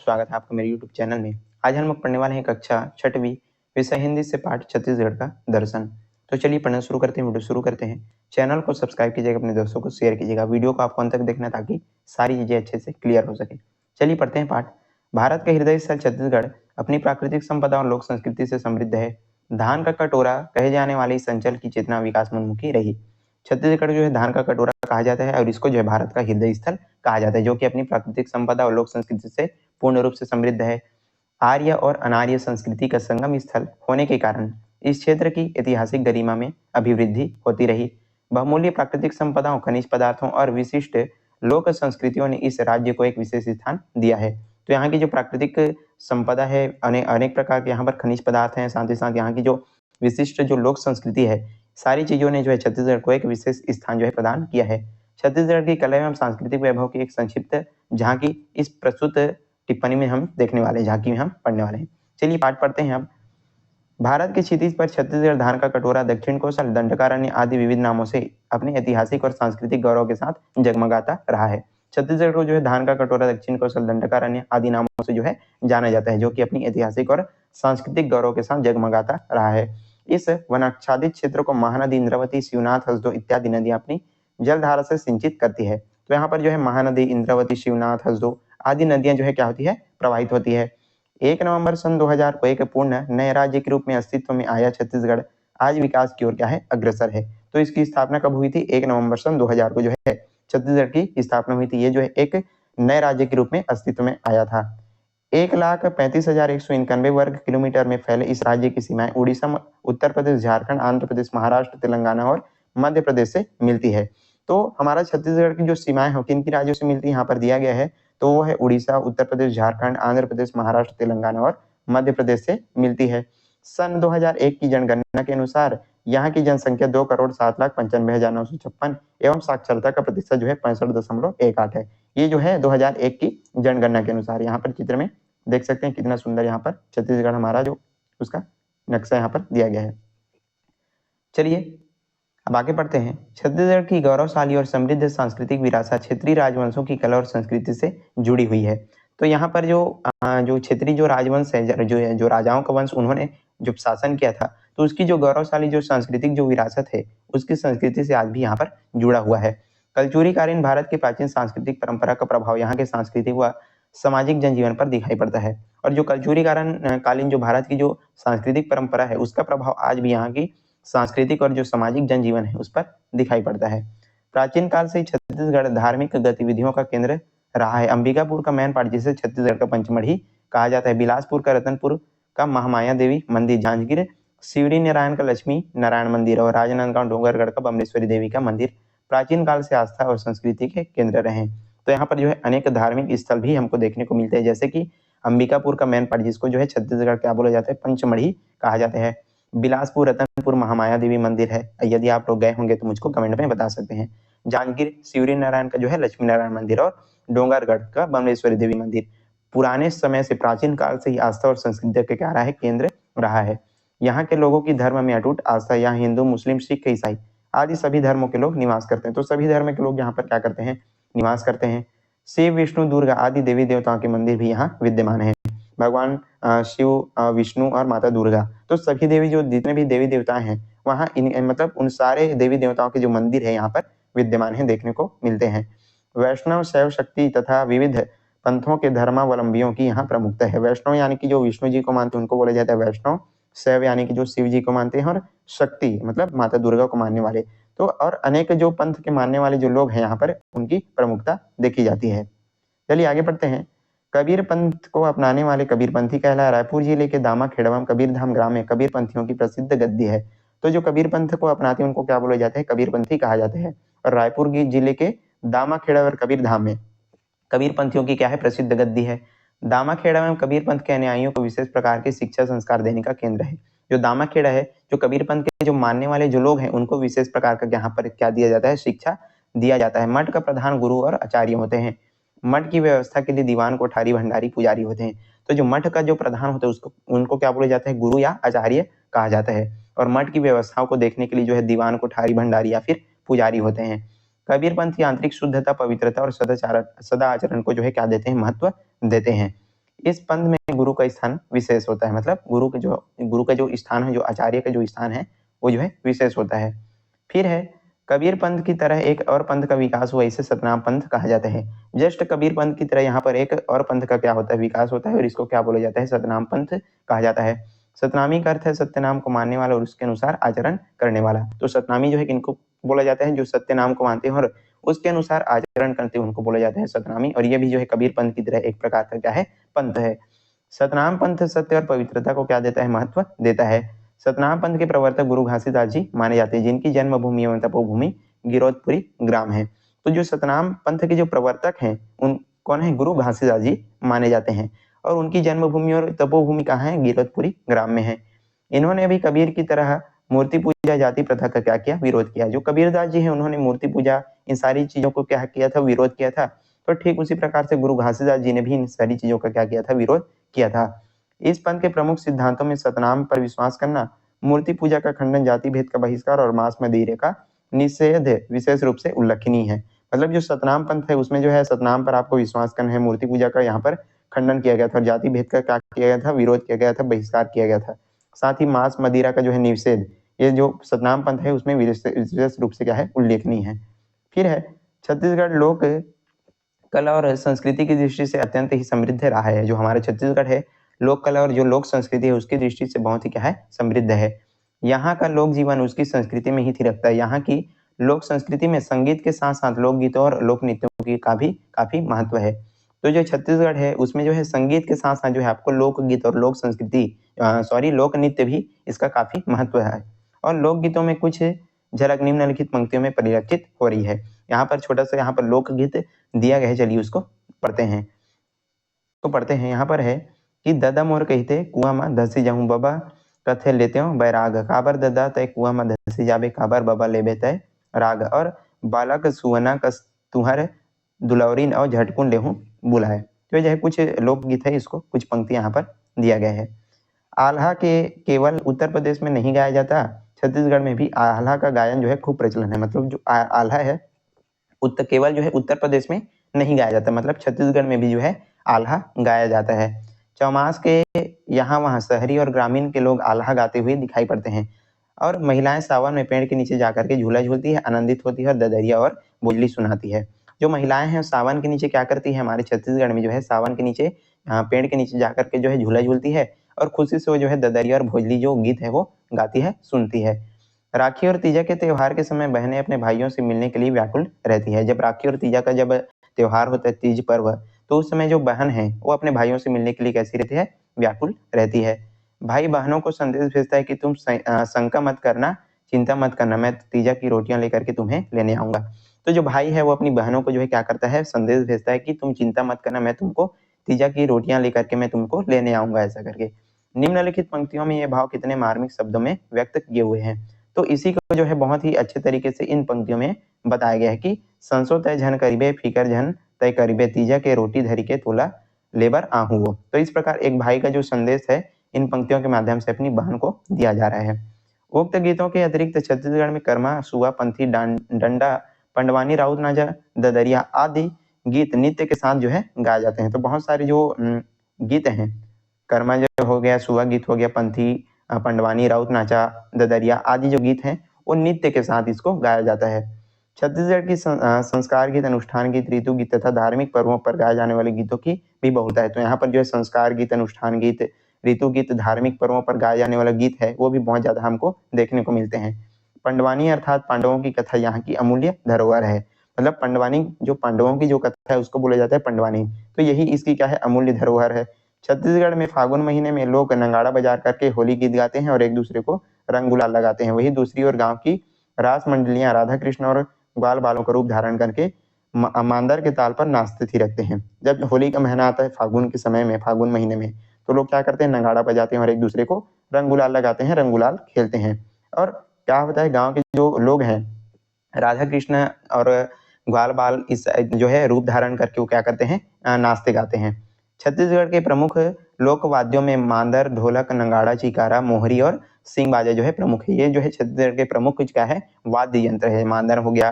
स्वागत है आपका मेरे YouTube चैनल में। आज हम लोग पढ़ने वाले हैं कक्षा 6वीं विषय हिंदी से पाठ छत्तीसगढ़ का दर्शन। तो चलिए पढ़ना शुरू करते हैं, वीडियो शुरू करते हैं। चैनल को सब्सक्राइब कीजिएगा, अपने दोस्तों को शेयर कीजिएगा। वीडियो को आपको अंत तक देखना ताकि सारी चीज़ें अच्छे से क्लियर हो सके। चलिए पढ़ते हैं पाठ। भारत का हृदय स्थल छत्तीसगढ़ अपनी प्राकृतिक संपदा और लोक संस्कृति से समृद्ध है। धान का कटोरा कहे जाने वाली इस अंचल की चेतना विकासोन्मुखी रही। छत्तीसगढ़ जो है धान का कटोरा कहा जाता है और इसको जो है भारत का हृदय स्थल कहा जाता है, जो कि अपनी प्राकृतिक संपदा और लोक संस्कृति से पूर्ण रूप से समृद्ध है। आर्य और अनार्य संस्कृति का संगम स्थल होने के कारण इस क्षेत्र की ऐतिहासिक गरिमा में अभिवृद्धि होती रही। बहुमूल्य प्राकृतिक संपदाओं, खनिज पदार्थों और विशिष्ट लोक संस्कृतियों ने इस राज्य को एक विशेष स्थान दिया है। तो यहाँ की जो प्राकृतिक संपदा है, अनेक प्रकार के यहाँ पर खनिज पदार्थ हैं, साथ ही साथ यहाँ की जो विशिष्ट जो लोक संस्कृति है, सारी चीजों ने जो है छत्तीसगढ़ को एक विशेष स्थान जो है प्रदान किया है। छत्तीसगढ़ की कला एवं सांस्कृतिक वैभव की एक संक्षिप्त झांकी इस प्रस्तुत टिप्पणी में हम देखने वाले हैं, झांकी में हम पढ़ने वाले हैं। चलिए पाठ पढ़ते हैं अब। भारत के क्षितिज पर छत्तीसगढ़ धान का कटोरा, दक्षिण कोसल, दंडकारण्य आदि विविध नामों से अपने ऐतिहासिक और सांस्कृतिक गौरव के साथ जगमगाता रहा है। छत्तीसगढ़ को जो है धान का कटोरा, दक्षिण कोसल, दंडकारण्य आदि नामों से जो है जाना जाता है, जो कि अपनी ऐतिहासिक और सांस्कृतिक गौरव के साथ जगमगाता रहा है। इस वनाच्छादित क्षेत्र को महानदी इंद्रावती, शिवनाथ, हसदो इत्यादि नदियां अपनी जलधारा से सिंचित करती है। तो यहाँ पर जो है महानदी इंद्रावती, शिवनाथ, हसदो आदि नदियां जो है क्या होती है, प्रवाहित होती है। 1 नवंबर सन 2000 को एक पूर्ण नए राज्य के रूप में अस्तित्व में आया छत्तीसगढ़ आज विकास की ओर क्या है, अग्रसर है। तो इसकी स्थापना कब हुई थी? 1 नवंबर सन 2000 को जो है छत्तीसगढ़ की स्थापना हुई थी। ये जो है एक नए राज्य के रूप में अस्तित्व में आया था। 1,35,191 वर्ग किलोमीटर में फैले इस राज्य की सीमाएं उड़ीसा, उत्तर प्रदेश, झारखंड, आंध्र प्रदेश, महाराष्ट्र, तेलंगाना और मध्य प्रदेश से मिलती है। तो हमारा छत्तीसगढ़ की जो सीमाएं हैं किन की राज्यों से मिलती है यहाँ पर दिया गया है, तो वो है उड़ीसा, उत्तर प्रदेश, झारखंड, आंध्र प्रदेश, महाराष्ट्र, तेलंगाना और मध्य प्रदेश से मिलती है। सन 2001 की जनगणना के अनुसार यहाँ की जनसंख्या 2,07,95,956 एवं साक्षरता का प्रतिशत जो है 65.18 है। ये जो है 2001 की जनगणना के अनुसार। यहाँ पर चित्र में देख सकते हैं कितना सुंदर यहाँ पर छत्तीसगढ़ हमारा जो उसका नक्शा यहाँ पर दिया गया है। चलिए अब आगे पढ़ते हैं। छत्तीसगढ़ की गौरवशाली और समृद्ध सांस्कृतिक विरासत क्षेत्रीय राजवंशों की कला और संस्कृति से जुड़ी हुई है। तो यहाँ पर जो क्षेत्रीय जो राजवंश है, जो राजाओं का वंश उन्होंने जो शासन किया था, तो उसकी जो गौरवशाली जो सांस्कृतिक जो विरासत है, उसकी संस्कृति से आज भी यहाँ पर जुड़ा हुआ है। कलचुरी कालीन भारत की प्राचीन सांस्कृतिक परंपरा का प्रभाव यहाँ के सांस्कृतिक व सामाजिक जनजीवन पर दिखाई पड़ता है। और जो कलचुरी कालीन जो भारत की जो सांस्कृतिक परंपरा है, उसका प्रभाव आज भी यहाँ की सांस्कृतिक और जो सामाजिक जनजीवन है उस पर दिखाई पड़ता है। प्राचीन काल से छत्तीसगढ़ धार्मिक गतिविधियों का केंद्र रहा है। अंबिकापुर का मैनपाट, जिसे छत्तीसगढ़ का पंचमढ़ी कहा जाता है, बिलासपुर का रतनपुर का महामाया देवी मंदिर, जांजगीर शिवरी नारायण का लक्ष्मी नारायण मंदिर और राजनांदगांव डोंगरगढ़ का बमलेश्वरी देवी का मंदिर प्राचीन काल से आस्था और संस्कृति के केंद्र रहे। तो यहाँ पर जो है अनेक धार्मिक स्थल भी हमको देखने को मिलते हैं, जैसे कि अंबिकापुर का मैनपाट, जिसको जो है छत्तीसगढ़ क्या बोला जाता है, पंचमढ़ी कहा जाता है। बिलासपुर रतनपुर महामाया देवी मंदिर है, यदि आप लोग गए होंगे तो मुझको कमेंट में बता सकते हैं। जांजगीर शिवरी नारायण का जो है लक्ष्मी नारायण मंदिर और डोंगरगढ़ का बमलेश्वरी देवी मंदिर पुराने समय से, प्राचीन काल से ही आस्था और संस्कृति का क्या रहा है, केंद्र रहा है। यहाँ के लोगों की धर्म में अटूट आस्था। यहाँ हिंदू, मुस्लिम, सिख, ईसाई आदि सभी धर्मों के लोग निवास करते हैं। तो सभी धर्म के लोग यहाँ पर क्या करते हैं, निवास करते हैं। शिव, विष्णु, दुर्गा आदि देवी देवताओं के मंदिर भी यहाँ विद्यमान है। भगवान शिव, विष्णु और माता दुर्गा, तो सभी देवी जो जितने भी देवी देवताएं हैं वहाँ मतलब उन सारे देवी देवताओं के जो मंदिर है यहाँ पर विद्यमान है, देखने को मिलते हैं। वैष्णव, शैव, शक्ति तथा विविध पंथों के धर्मावलंबियों की यहाँ प्रमुखता है। वैष्णव यानी कि जो विष्णु जी को मानते हैं उनको बोला जाता है वैष्णव। शैव यानी कि जो शिव जी को मानते हैं, और शक्ति मतलब माता दुर्गा को मानने वाले। तो और अनेक जो पंथ के मानने वाले जो लोग हैं यहाँ पर, उनकी प्रमुखता देखी जाती है। चलिए आगे बढ़ते हैं। कबीर पंथ को अपनाने वाले कबीरपंथी कहलाए। रायपुर जिले के दामा खेड़वा कबीरधाम ग्राम में कबीर पंथियों की प्रसिद्ध गद्दी है। तो जो कबीर पंथ को अपनाते हैं उनको क्या बोला जाता है, कबीरपंथी कहा जाता है। और रायपुर जिले के दामा खेड़ा और कबीरधाम में कबीर पंथियों की क्या है, प्रसिद्ध गद्दी है। दामा खेड़ा में कबीर पंथ के अनुयायियों को विशेष प्रकार के शिक्षा संस्कार देने का केंद्र है। जो दामा खेड़ा है, जो कबीर पंथ के जो मानने वाले जो लोग हैं, उनको विशेष प्रकार का यहाँ पर क्या दिया जाता है, शिक्षा दिया जाता है। मठ का प्रधान गुरु और आचार्य होते हैं। मठ की व्यवस्था के लिए दीवान, कोठारी, भंडारी, पुजारी होते हैं। तो जो मठ का जो प्रधान होता है उसको उनको क्या बोला जाता है, गुरु या आचार्य कहा जाता है। और मठ की व्यवस्थाओं को देखने के लिए जो है दीवान, कोठारी, भंडारी या फिर पुजारी होते हैं। कबीर पंथ की आंतरिक शुद्धता, पवित्रता और सदाचरण को जो है क्या देते हैं, महत्व देते हैं। इस पंथ में गुरु का स्थान विशेष होता है, मतलब गुरु का जो स्थान है, जो आचार्य का जो स्थान है वो जो है विशेष होता है। फिर है कबीर पंथ की तरह एक और पंथ का विकास हुआ, इसे सतनाम पंथ कहा जाता है। जस्ट कबीर पंथ की तरह यहाँ पर एक और पंथ का क्या होता है, विकास होता है, और इसको क्या बोला जाता है, सतनाम पंथ कहा जाता है। सतनामी का अर्थ है सत्य नाम को मानने वाला और उसके अनुसार आचरण करने वाला। तो सतनामी जो है किनको बोला जाता है, जो सत्य नाम को मानते हैं और उसके अनुसार आचरण करते हैं उनको बोला जाता है सतनामी। और ये भी जो है कबीर पंथ की तरह एक प्रकार का क्या है, पंथ है। सतनाम पंथ सत्य और पवित्रता को क्या देता है, महत्व देता है। सतनाम पंथ के प्रवर्तक गुरु घासीदास जी माने जाते हैं, जिनकी जन्मभूमि एवं तपोभूमि गिरौदपुरी ग्राम है। तो जो सतनाम पंथ के जो प्रवर्तक हैं उन कौन है, गुरु घासीदास जी माने जाते हैं, और उनकी जन्मभूमि और तपोभूमि कहाँ है, गिरौदपुरी ग्राम में है। इन्होंने भी कबीर की तरह मूर्ति पूजा जाति प्रथा का क्या किया, विरोध किया। जो कबीरदास जी हैं उन्होंने मूर्ति पूजा इन सारी चीजों को क्या किया था, विरोध किया था। तो ठीक उसी प्रकार से गुरु घासीदास जी ने भी इन सारी चीजों का क्या किया था, विरोध किया था। इस पंथ के प्रमुख सिद्धांतों में सतनाम पर विश्वास करना, मूर्ति पूजा का खंडन, जाति भेद का बहिष्कार और मांस मदिरे का निषेध विशेष रूप से उल्लेखनीय है। मतलब जो सतनाम पंथ है उसमें जो है सतनाम पर आपको विश्वास करना है, मूर्ति पूजा का यहाँ पर खंडन किया गया था, और जाति भेद का क्या किया गया था, विरोध किया गया था, बहिष्कार किया गया था। साथ ही मांस मदिरा का जो है निषेध, ये जो सतनाम पंथ है उसमें विशेष रूप से क्या है, उल्लेखनीय है। फिर है छत्तीसगढ़ लोक कला और संस्कृति की दृष्टि से अत्यंत ही समृद्ध रहा है। जो हमारा छत्तीसगढ़ है लोक कला और जो लोक संस्कृति है उसकी दृष्टि से बहुत ही क्या है, समृद्ध है। यहाँ का लोक जीवन उसकी संस्कृति में ही थिरकता है। यहाँ की लोक संस्कृति में संगीत के साथ साथ लोकगीतों और लोक नृत्यों की का भी काफी महत्व है। तो जो छत्तीसगढ़ है उसमें जो है संगीत के साथ साथ जो है आपको लोकगीत और लोक संस्कृति लोक नृत्य भी इसका काफी महत्व है। और लोकगीतों में कुछ झलक निम्नलिखित पंक्तियों में परिलक्षित हो रही है। यहाँ पर छोटा सा यहाँ पर लोकगीत दिया गया है, चलिए उसको पढ़ते हैं। तो पढ़ते हैं, यहाँ पर है कि ददा मोर कहते कुआ में धसी जाऊं बाबा, कथे लेते हो बैराग, काबर ददा तय कुआ में धसी जाबे, काबर बाबा लेबे तय राग, और बालक सुवना कस तुहर दुलौरीन और झटकुन लेहूं बुलाए। तो यह कुछ लोकगीत है, इसको कुछ पंक्ति यहाँ पर दिया गया है। आल्हा के केवल उत्तर प्रदेश में नहीं गाया जाता, छत्तीसगढ़ में भी आल्हा का गायन जो है खूब प्रचलन है। मतलब जो आल्हा है केवल जो है उत्तर प्रदेश में नहीं गाया जाता, मतलब छत्तीसगढ़ में भी जो है आल्हा गाया जाता है। चौमास के यहाँ वहाँ शहरी और ग्रामीण के लोग आल्हा गाते हुए दिखाई पड़ते हैं, और महिलाएं सावन में पेड़ के नीचे जाकर के झूला झूलती है, आनंदित होती है और ददरिया और बोजली सुनाती है। जो महिलाएं हैं सावन के नीचे क्या करती है, हमारे छत्तीसगढ़ में जो है सावन के नीचे पेड़ के नीचे जाकर के जो है झूला झूलती है, और खुशी से वो जो है ददरिया और भोजली जो गीत है वो गाती है, सुनती है। राखी और तीजा के त्योहार के समय बहनें अपने भाइयों से मिलने के लिए व्याकुल रहती है। जब राखी और तीजा का जब त्योहार होता है, तीज पर्व, तो उस समय जो बहन है वो अपने भाइयों से मिलने के लिए कैसी रहती है, व्याकुल रहती है। भाई बहनों को संदेश भेजता है कि तुम शंका मत करना, चिंता मत करना, मैं तीजा की रोटियां लेकर के तुम्हें लेने आऊंगा। तो जो भाई है वो अपनी बहनों को जो है क्या करता है, संदेश भेजता है कि तुम चिंता मत करना, मैं तुमको तीजा की रोटियां लेकर के मैं तुमको लेने आऊंगा, ऐसा करके। निम्नलिखित पंक्तियों में ये भाव कितने मार्मिक शब्दों में व्यक्त किए हुए हैं। तो इसी को जो है बहुत ही अच्छे तरीके से इन पंक्तियों में बताया गया है कि संसो तय झन करीबे फिकर झन तय करीबे, तीजा के रोटी धरी के तोला लेबर आहू हो। तो इस प्रकार एक भाई का जो संदेश है इन पंक्तियों के माध्यम से अपनी बहन को दिया जा रहा है। उक्त गीतों के अतिरिक्त छत्तीसगढ़ में कर्मा, सुआ, पंथी, डंडा, पंडवानी, राउत नाजा, ददरिया आदि गीत नृत्य के साथ जो है गाए जाते हैं। तो बहुत सारे जो गीत हैं, कर्मा जो हो गया, सुआ गीत हो गया, पंथी, पंडवानी, राउत नाचा, ददरिया आदि जो गीत हैं वो नृत्य के साथ इसको गाया जाता है। छत्तीसगढ़ की संस्कार गीत, अनुष्ठान गीत, ऋतु गीत तथा धार्मिक पर्वों पर गाए जाने वाले गीतों की भी बहुलता है। तो यहाँ पर जो है संस्कार गीत, अनुष्ठान गीत, ऋतु गीत, धार्मिक पर्वों पर गाए जाने वाला गीत है वो भी बहुत ज्यादा हमको देखने को मिलते हैं। पंडवानी अर्थात पांडवों की कथा यहाँ की अमूल्य धरोहर है। मतलब पंडवानी जो पांडवों की जो कथा है उसको बोला जाता है पंडवानी। तो यही इसकी क्या है, अमूल्य धरोहर है। छत्तीसगढ़ में फागुन महीने में लोग नगाड़ा बजा करके होली गीत गाते हैं और एक दूसरे को रंग गुलाल लगाते हैं। वही दूसरी ओर गांव की रास मंडलियां राधा कृष्ण और ग्वाल बालों का रूप धारण करके मांदर के ताल पर नाचते थिरकते हैं। जब होली का महीना आता है फागुन के समय में, फागुन महीने में, तो लोग क्या करते हैं, नगाड़ा बजाते हैं और एक दूसरे को रंग गुलाल लगाते हैं, रंग गुलाल खेलते हैं। और क्या होता है, गाँव के जो लोग हैं राधा कृष्ण और ग्वाल बाल इस जो है रूप धारण करके वो क्या करते हैं, नाचते गाते हैं। छत्तीसगढ़ के प्रमुख लोक वाद्यों में मांदर, ढोलक, नगाड़ा, चिकारा, मोहरी और सिंग बाजा जो है प्रमुख है। ये जो है छत्तीसगढ़ के प्रमुख कुछ क्या है, वाद्य यंत्र है। मांदर हो गया,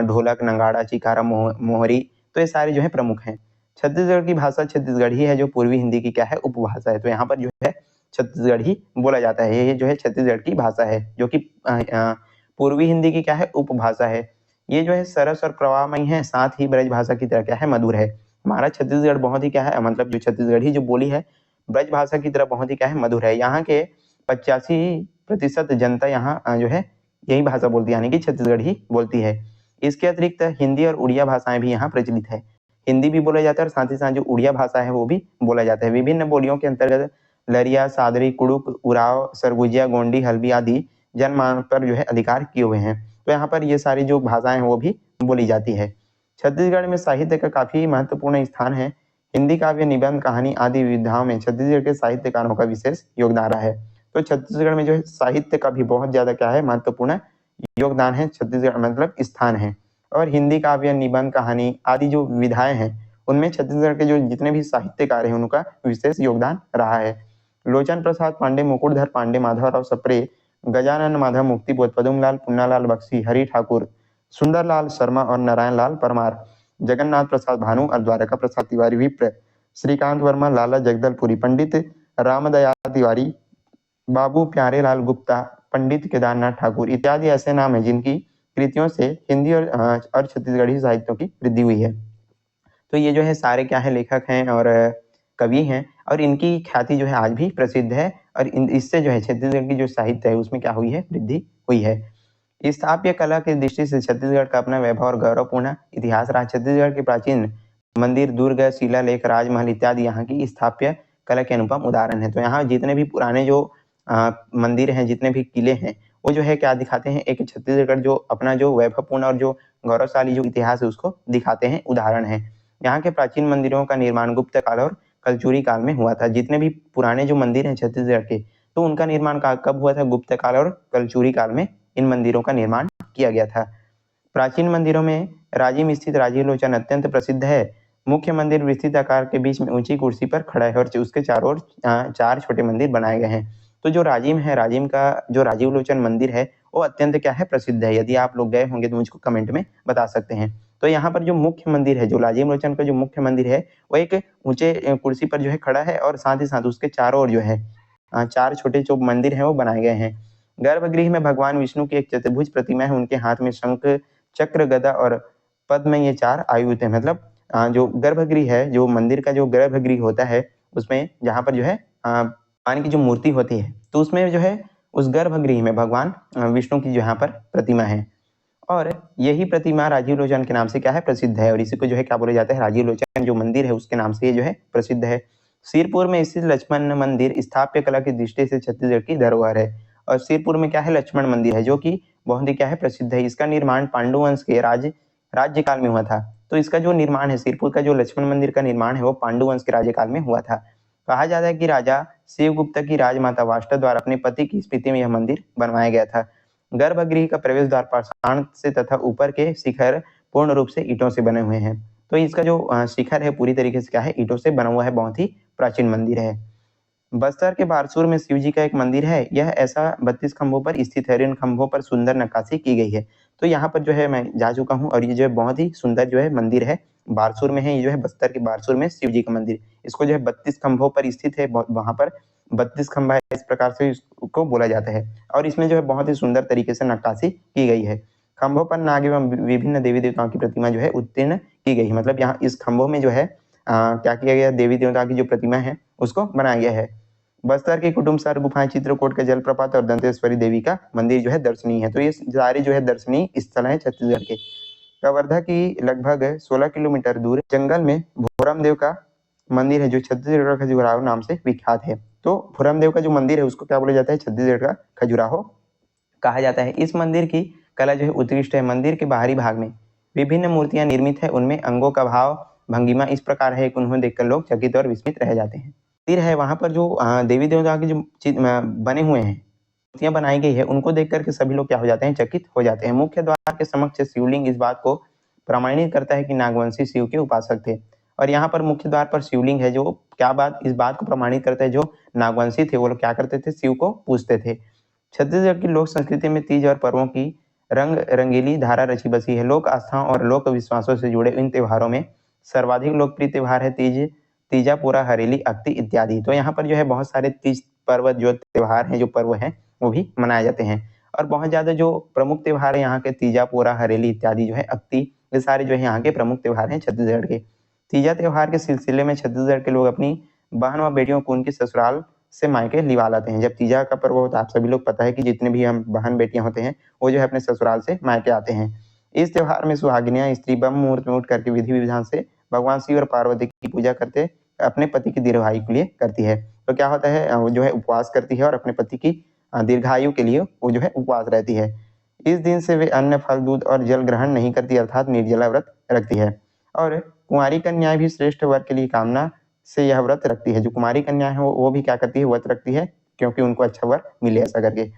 ढोलक, नगाड़ा, चिकारा, मोहरी, तो ये सारे जो है प्रमुख हैं। छत्तीसगढ़ की भाषा छत्तीसगढ़ी है, जो पूर्वी हिंदी की क्या है, उपभाषा है। तो यहाँ पर जो है छत्तीसगढ़ी बोला जाता है। ये जो है छत्तीसगढ़ की भाषा है, जो कि पूर्वी हिंदी की क्या है, उपभाषा है। ये जो है सरस और प्रवाहमयी है, साथ ही ब्रज भाषा की तरह क्या है, मधुर है। हमारा छत्तीसगढ़ बहुत ही क्या है, मतलब जो छत्तीसगढ़ी जो बोली है ब्रज भाषा की तरह बहुत ही क्या है, मधुर है। यहाँ के 85% जनता यहाँ जो है यही भाषा बोलती है, यानी कि छत्तीसगढ़ी बोलती है। इसके अतिरिक्त हिंदी और उड़िया भाषाएं भी यहाँ प्रचलित है। हिंदी भी बोला जाता है और साथ ही साथ जो उड़िया भाषा है वो भी बोला जाता है। विभिन्न बोलियों के अंतर्गत लरिया, सादरी, कुड़ुक, उराव, सरगुजिया, गोंडी, हल्बी आदि जनमान पर जो है अधिकार किए हुए हैं। तो यहाँ पर ये सारी जो भाषाएं हैं वो भी बोली जाती है। छत्तीसगढ़ में साहित्य का काफी महत्वपूर्ण स्थान है। हिंदी काव्य, निबंध, कहानी आदि विधाओं में छत्तीसगढ़ के साहित्यकारों का विशेष योगदान रहा है। तो छत्तीसगढ़ में जो है साहित्य का भी बहुत ज्यादा क्या है, महत्वपूर्ण योगदान है। छत्तीसगढ़ मतलब स्थान है। और हिंदी काव्य, निबंध, कहानी आदि जो विधाएं हैं उनमें छत्तीसगढ़ के जो जितने भी साहित्यकार हैं उनका विशेष योगदान रहा है। लोचन प्रसाद पांडे, मुकुटधर पांडे, माधवराव सप्रे, गजानन माधव, मुक्तिबोध, पदुमलाल, पुन्नालाल बख्शी, हरि ठाकुर, सुंदरलाल शर्मा और नारायण लाल परमार, जगन्नाथ प्रसाद भानु और द्वारका प्रसाद तिवारी, विप्र, श्रीकांत वर्मा, लाला जगदलपुरी, पंडित रामदयाल तिवारी, बाबू प्यारेलाल गुप्ता, पंडित केदारनाथ ठाकुर इत्यादि ऐसे नाम हैं जिनकी कृतियों से हिंदी और छत्तीसगढ़ी साहित्यों की वृद्धि हुई है। तो ये जो है सारे क्या है, लेखक हैं और कवि हैं, और इनकी ख्याति जो है आज भी प्रसिद्ध है। और इससे जो है छत्तीसगढ़ की जो साहित्य है उसमें क्या हुई है, वृद्धि हुई है। स्थापत्य कला की दृष्टि से छत्तीसगढ़ का अपना वैभव और गौरवपूर्ण इतिहास रहा। छत्तीसगढ़ के प्राचीन मंदिर, दुर्ग, शिलालेख, राजमहल इत्यादि यहाँ की स्थापत्य कला के अनुपम उदाहरण है। तो यहाँ जितने भी पुराने जो मंदिर हैं, जितने भी किले हैं, वो जो है क्या दिखाते हैं, एक छत्तीसगढ़ जो अपना जो वैभवपूर्ण और जो गौरवशाली जो इतिहास है उसको दिखाते हैं, उदाहरण है। यहाँ के प्राचीन मंदिरों का निर्माण गुप्त काल और कलचुरी काल में हुआ था। जितने भी पुराने जो मंदिर हैं छत्तीसगढ़ के, तो उनका निर्माण कब हुआ था, गुप्त काल और कलचुरी काल में इन मंदिरों का निर्माण किया गया था। प्राचीन मंदिरों में राजिम स्थित राजीव लोचन अत्यंत प्रसिद्ध है। मुख्य मंदिर विस्तृत आकार के बीच में ऊंची कुर्सी पर खड़ा है और उसके चारों ओर 4 छोटे मंदिर बनाए गए हैं। तो जो राजिम है, राजिम का जो राजीव लोचन मंदिर है वो अत्यंत क्या है, प्रसिद्ध है। यदि आप लोग गए होंगे तो मुझको कमेंट में बता सकते हैं। तो यहाँ पर जो मुख्य मंदिर है, जो राजीव लोचन का जो मुख्य मंदिर है, वो एक ऊंचे कुर्सी पर जो है खड़ा है और साथ ही साथ उसके चारों ओर जो है 4 छोटे जो मंदिर हैं वो बनाए गए हैं। गर्भगृह में भगवान विष्णु की एक चतुर्भुज प्रतिमा है। उनके हाथ में शंख, चक्र, गदा और पद्म, ये 4 आयुध है। मतलब जो गर्भगृह है, जो मंदिर का जो गर्भगृह होता है, उसमें जहाँ पर जो है भगवान की जो मूर्ति होती है, तो उसमें जो है उस गर्भगृह में भगवान विष्णु की जो यहाँ पर प्रतिमा है। और यही प्रतिमा राजीव लोचन के नाम से क्या है, प्रसिद्ध है। और इसी को जो है क्या बोला जाता है, राजीव लोचन जो मंदिर है उसके नाम से ये जो है प्रसिद्ध है। सिरपुर में स्थित लक्ष्मण मंदिर स्थापत्य कला की दृष्टि से छत्तीसगढ़ की धरोहर है। और सिरपुर में क्या है, लक्ष्मण मंदिर है, जो कि बहुत ही क्या है, प्रसिद्ध है। इसका निर्माण पांडु वंश के राज्यकाल में हुआ था। तो इसका जो निर्माण है, सिरपुर का जो लक्ष्मण मंदिर का निर्माण है, वो पांडु वंश के राज्यकाल में हुआ था। कहा जाता है कि राजा शिवगुप्त की राजमाता वाष्टा द्वारा अपने पति की स्मृति में यह मंदिर बनवाया गया था। गर्भगृह का प्रवेश द्वार पाषाण से तथा ऊपर के शिखर पूर्ण रूप से ईंटों से बने हुए हैं। तो इसका जो शिखर है पूरी तरीके से क्या है, ईंटों से बना हुआ है। बहुत ही प्राचीन मंदिर है। बस्तर के बारसूर में शिव जी का एक मंदिर है। यह ऐसा 32 खंभों पर स्थित है। इन खंभों पर सुंदर नक्काशी की गई है। तो यहाँ पर जो है मैं जा चुका हूँ और ये जो है बहुत ही सुंदर जो है मंदिर है, बारसूर में है। ये जो है बस्तर के बारसूर में शिव जी का मंदिर, इसको जो है 32 खंभों पर स्थित है। वहां पर 32 खंभा है, इस प्रकार से इसको बोला जाता है। और इसमें जो है बहुत ही सुंदर तरीके से नक्काशी की गई है। खंभों पर नाग एवं विभिन्न देवी देवताओं की प्रतिमा जो है उत्तीर्ण की गई है। मतलब यहाँ इस खंभों में जो है क्या किया गया, देवी देवता की जो प्रतिमा है उसको बनाया गया है। बस्तर के कुटुम्बसर गुफाएं, चित्रकूट का जलप्रपात और दंतेश्वरी देवी का मंदिर जो है दर्शनीय है। तो ये सारे जो है दर्शनीय स्थल है छत्तीसगढ़ के। कवर्धा की लगभग 16 किलोमीटर दूर जंगल में भोरमदेव का मंदिर है, जो छत्तीसगढ़ का खजुराहो नाम से विख्यात है। तो भोरमदेव का जो मंदिर है उसको क्या बोला जाता है, छत्तीसगढ़ का खजुराहो कहा जाता है। इस मंदिर की कला जो है उत्कृष्ट है। मंदिर के बाहरी भाग में विभिन्न मूर्तियां निर्मित है। उनमें अंगों का भाव, भंगिमा इस प्रकार है कि उन्हें देखकर लोग चकित और विस्मित रह जाते हैं। मंदिर है, वहां पर जो देवी देवता के जो बने हुए हैं, मूर्तियां बनाई गई है, उनको देख करके सभी लोग क्या हो जाते हैं, चकित हो जाते हैं। मुख्य द्वार के समक्ष शिवलिंग इस बात को प्रमाणित करता है कि नागवंशी शिव के उपासक थे। और यहाँ पर मुख्य द्वार पर शिवलिंग है, जो क्या बात इस बात को प्रमाणित करता है, जो नागवंशी थे वो लोग क्या करते थे, शिव को पूजते थे। छत्तीसगढ़ की लोक संस्कृति में तीज और पर्वों की रंग रंगीली धारा रची बसी है। लोक आस्थाओं और लोक विश्वासों से जुड़े इन त्योहारों में सर्वाधिक लोकप्रिय त्योहार है तीज, तीजा, पूरा, हरेली, अक्ति इत्यादि। तो यहाँ पर जो है बहुत सारे तीज पर्व जो त्योहार हैं, जो पर्व हैं वो भी मनाए जाते हैं। और बहुत ज़्यादा जो प्रमुख त्योहार है यहाँ के तीजा, पूरा, हरेली इत्यादि जो है, अक्ति, ये सारे जो है यहाँ के प्रमुख त्योहार हैं छत्तीसगढ़ के। तीजा त्योहार के सिलसिले में छत्तीसगढ़ के लोग अपनी बहन व बेटियों को उनके ससुराल से मायके लिवा लाते हैं। जब तीजा का पर्व होता है, आप सभी लोग पता है कि जितने भी हम बहन बेटियां होते हैं वो जो है अपने ससुराल से मायके आते हैं। इस त्योहार में सुहागिनियां स्त्री ब्रह्म मुहूर्त में उठ करके विधि विधान से भगवान शिव और पार्वती की पूजा करते अपने पति की दीर्घायु के लिए करती है। तो क्या होता है, वो जो है उपवास करती है और अपने पति की दीर्घायु के लिए वो जो है उपवास रहती है। इस दिन से वे अन्न, फल, दूध और जल ग्रहण नहीं करती, अर्थात निर्जला व्रत रखती है। और कुंवारी कन्या भी श्रेष्ठ वर के लिए कामना से यह व्रत रखती है। जो कुमारी कन्या है वो भी क्या करती है, व्रत रखती है, क्योंकि उनको अच्छा वर मिले ऐसा करके।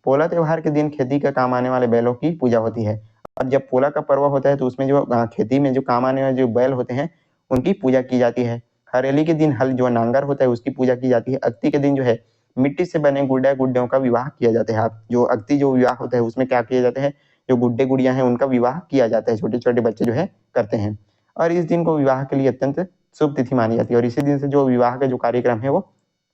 पोला त्योहार के दिन खेती का काम आने वाले बैलों की पूजा होती है। और जब पोला का पर्व होता है तो उसमें जो खेती में जो काम आने वाले जो बैल होते हैं उनकी पूजा की जाती है। हरेली के दिन हल जो नांगर होता है उसकी पूजा की जाती है। अक्ति के दिन जो है मिट्टी से बने गुड्डा गुड्डियों का विवाह किया जाता है। आप जो अक्ति जो विवाह होता है उसमें क्या किया जाता है, जो गुड्डे गुड़िया हैं उनका विवाह किया जाता है, छोटे छोटे बच्चे जो है करते हैं। और इस दिन को विवाह के लिए अत्यंत शुभ तिथि मानी जाती है। और इसी दिन से जो विवाह का जो कार्यक्रम है वो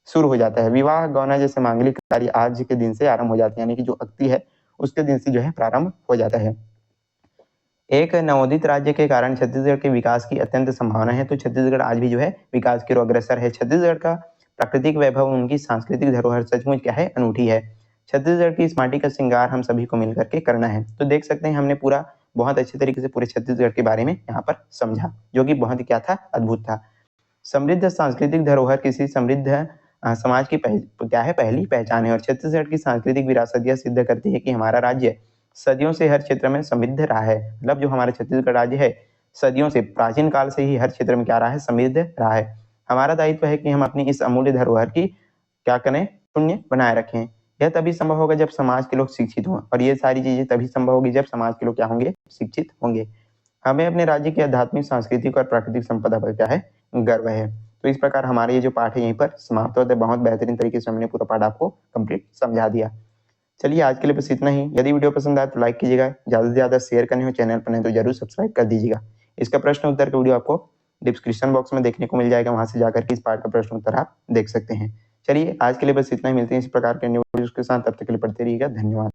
शुरू हो जाता है। विवाह गौना जैसे मांगलिक कार्य आज के दिन से आरंभ हो जाते हैं, यानी कि जो अक्ति है उसके दिन से जो है प्रारंभ हो जाता है। एक नवोदित राज्य के कारण छत्तीसगढ़ के विकास की अत्यंत संभावना है। तो छत्तीसगढ़ आज भी जो है विकास की ओर अग्रसर है। छत्तीसगढ़ का प्राकृतिक वैभव, उनकी सांस्कृतिक धरोहर सचमुच क्या है, अनूठी है। छत्तीसगढ़ की इस माटी का श्रृंगार हम सभी को मिलकर के करना है। तो देख सकते हैं हमने पूरा बहुत अच्छे तरीके से पूरे छत्तीसगढ़ के बारे में यहाँ पर समझा, जो कि बहुत ही क्या था, अद्भुत था। समृद्ध सांस्कृतिक धरोहर किसी समृद्ध समाज की क्या है, पहली पहचान है। और छत्तीसगढ़ की सांस्कृतिक विरासत यह सिद्ध करती है कि हमारा राज्य सदियों से हर क्षेत्र में समृद्ध रहा है। मतलब जो हमारा छत्तीसगढ़ राज्य है सदियों से, प्राचीन काल से ही हर क्षेत्र में क्या रहा है, समृद्ध रहा है। हमारा दायित्व है कि हम अपनी इस अमूल्य धरोहर की क्या करें, शून्य बनाए रखें। यह तभी संभव होगा जब समाज के लोग शिक्षित हों, और ये सारी चीजें तभी संभव होगी जब समाज के लोग क्या होंगे, शिक्षित होंगे। हमें अपने राज्य की आध्यात्मिक, सांस्कृतिक और प्राकृतिक संपदा पर क्या है, गर्व है। तो इस प्रकार हमारे ये जो पाठ है यहीं पर समाप्त होता है। बहुत बेहतरीन तरीके से हमने पूरा पाठ आपको कंप्लीट समझा दिया। चलिए आज के लिए बस इतना ही। यदि वीडियो पसंद आए तो लाइक कीजिएगा, ज्यादा से ज्यादा शेयर करने हो, चैनल पर नहीं तो जरूर सब्सक्राइब कर दीजिएगा। इसका प्रश्न उत्तर का वीडियो आपको डिस्क्रिप्शन बॉक्स में देखने को मिल जाएगा, वहां से जाकर के इस पाठ का प्रश्न उत्तर आप देख सकते हैं। चलिए आज के लिए बस इतना ही, मिलते हैं इस प्रकार के न्यू वीडियोस के साथ, तब तक के लिए पढ़ते रहिएगा। धन्यवाद।